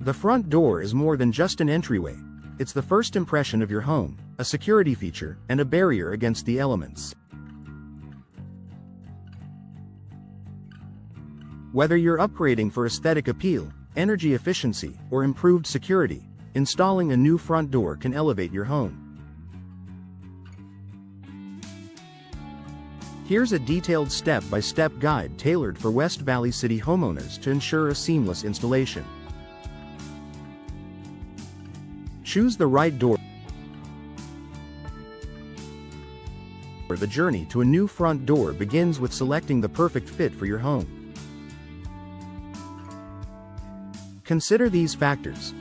The front door is more than just an entryway. It's the first impression of your home, a security feature, and a barrier against the elements. Whether you're upgrading for aesthetic appeal, energy efficiency, or improved security, installing a new front door can elevate your home. Here's a detailed step-by-step guide tailored for West Valley City homeowners to ensure a seamless installation. Choose the right door. The journey to a new front door begins with selecting the perfect fit for your home. Consider these factors.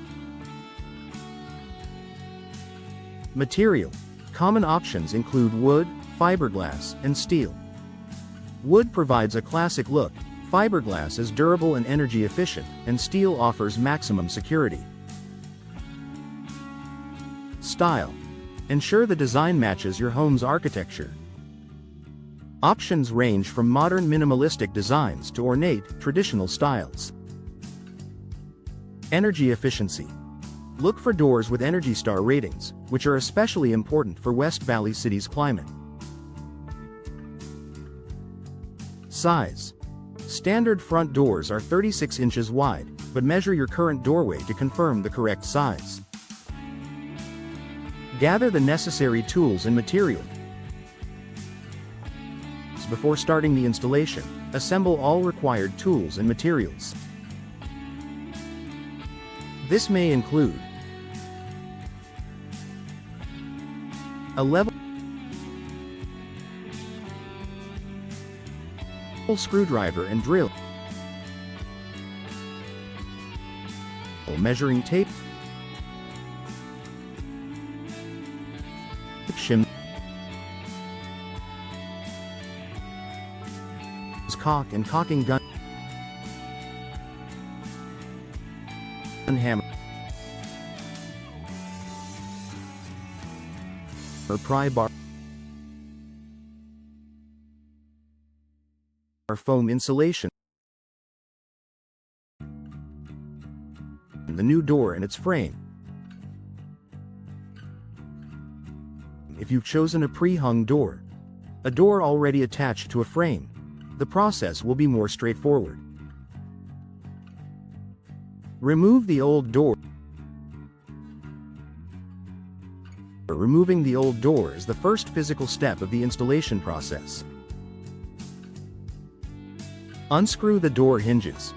Material. Common options include wood, fiberglass, and steel. Wood provides a classic look, fiberglass is durable and energy efficient, and steel offers maximum security. Style. Ensure the design matches your home's architecture. Options range from modern minimalistic designs to ornate, traditional styles. Energy efficiency. Look for doors with Energy Star ratings, which are especially important for West Valley City's climate. Size. Standard front doors are 36 inches wide, but measure your current doorway to confirm the correct size. Gather the necessary tools and material. Before starting the installation, assemble all required tools and materials. This may include a level screwdriver and drill, measuring tape, shim, caulk and caulking gun, hammer, or pry bar, or foam insulation. The new door and its frame. If you've chosen a pre-hung door, a door already attached to a frame, the process will be more straightforward. Remove the old door. Removing the old door is the first physical step of the installation process. Unscrew the door hinges.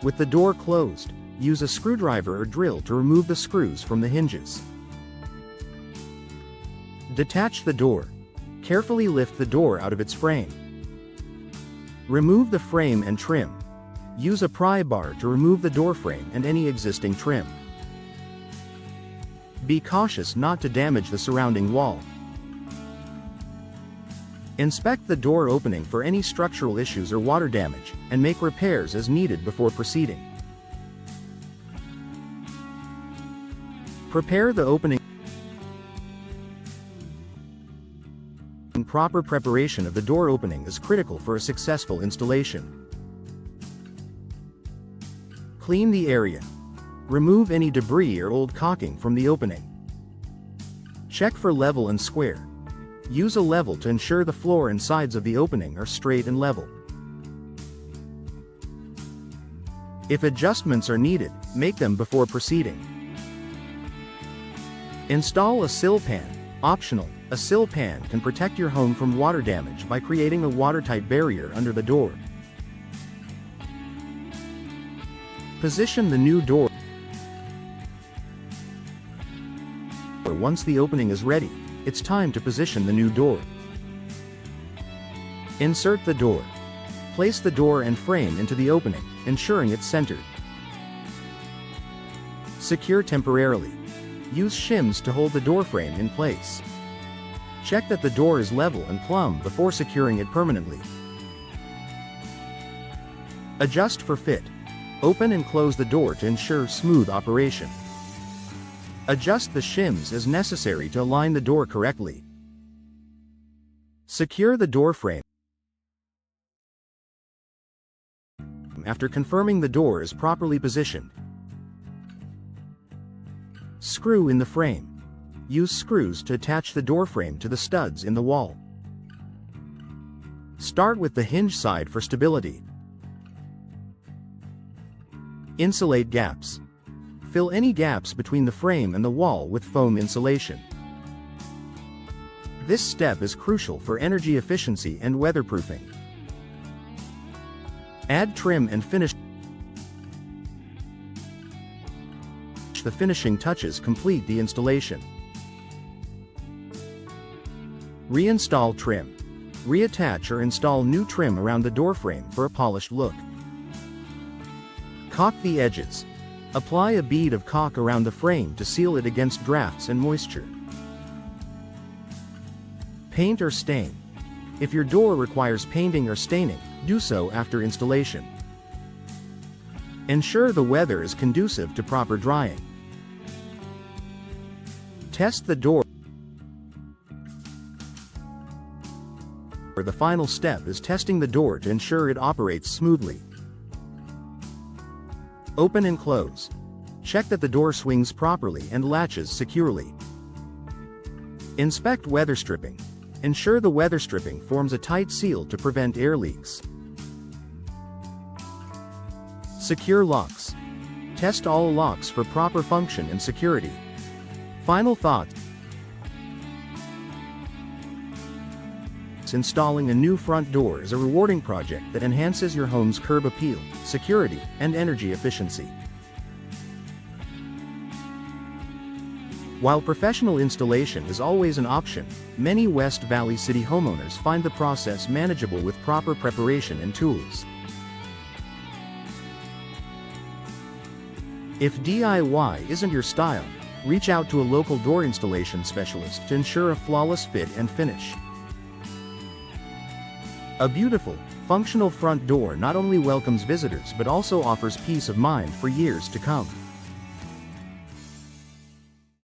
With the door closed, use a screwdriver or drill to remove the screws from the hinges. Detach the door. Carefully lift the door out of its frame. Remove the frame and trim. Use a pry bar to remove the door frame and any existing trim. Be cautious not to damage the surrounding wall. Inspect the door opening for any structural issues or water damage, and make repairs as needed before proceeding. Prepare the opening. Proper preparation of the door opening is critical for a successful installation. Clean the area. Remove any debris or old caulking from the opening. Check for level and square. Use a level to ensure the floor and sides of the opening are straight and level. If adjustments are needed, make them before proceeding. Install a sill pan. Optional, a sill pan can protect your home from water damage by creating a watertight barrier under the door. Position the new door. Once the opening is ready, it's time to position the new door. Insert the door. Place the door and frame into the opening, ensuring it's centered. Secure temporarily. Use shims to hold the door frame in place. Check that the door is level and plumb before securing it permanently. Adjust for fit. Open and close the door to ensure smooth operation. Adjust the shims as necessary to align the door correctly. Secure the door frame. After confirming the door is properly positioned, Screw in the frame. Use screws to attach the door frame to the studs in the wall. Start with the hinge side for stability. Insulate gaps. Fill any gaps between the frame and the wall with foam insulation. This step is crucial for energy efficiency and weatherproofing. Add trim and finish. The finishing touches complete the installation. Reinstall trim. Reattach or install new trim around the door frame for a polished look. Caulk the edges. Apply a bead of caulk around the frame to seal it against drafts and moisture. Paint or stain. If your door requires painting or staining, do so after installation. Ensure the weather is conducive to proper drying. Test the door. The final step is testing the door to ensure it operates smoothly. Open and close. Check that the door swings properly and latches securely. Inspect weather stripping. Ensure the weather stripping forms a tight seal to prevent air leaks. Secure locks. Test all locks for proper function and security. Final thoughts. Installing a new front door is a rewarding project that enhances your home's curb appeal, security, and energy efficiency. While professional installation is always an option, many West Valley City homeowners find the process manageable with proper preparation and tools. If DIY isn't your style, reach out to a local door installation specialist to ensure a flawless fit and finish. A beautiful, functional front door not only welcomes visitors but also offers peace of mind for years to come.